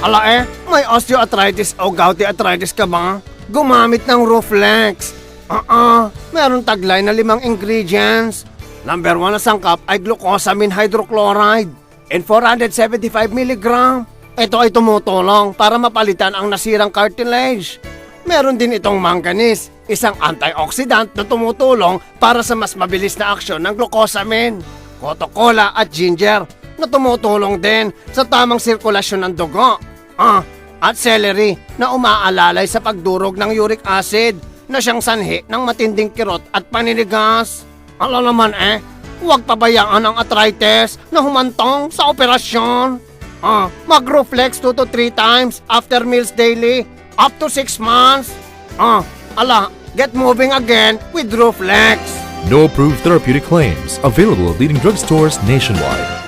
Ala may osteoarthritis o gouty arthritis ka ba? Gumamit ng Ruflex. Meron taglay na 5 ingredients. Number 1 na sangkap ay glucosamine hydrochloride and 475 mg. Ito ay tumutulong para mapalitan ang nasirang cartilage. Meron din itong manganese, isang antioxidant na tumutulong para sa mas mabilis na aksyon ng glucosamine. Coca-Cola at ginger na tumutulong din sa tamang sirkulasyon ng dugo. At celery na umaalalay sa pagdurog ng uric acid na siyang sanhi ng matinding kirot at paninigas. Alam naman huwag pabayaan ang arthritis na humantong sa operasyon. Mag-Ruflex 2 to 3 times after meals daily, up to 6 months. Get moving again with Ruflex. No approved therapeutic claims. Available at leading drugstores nationwide.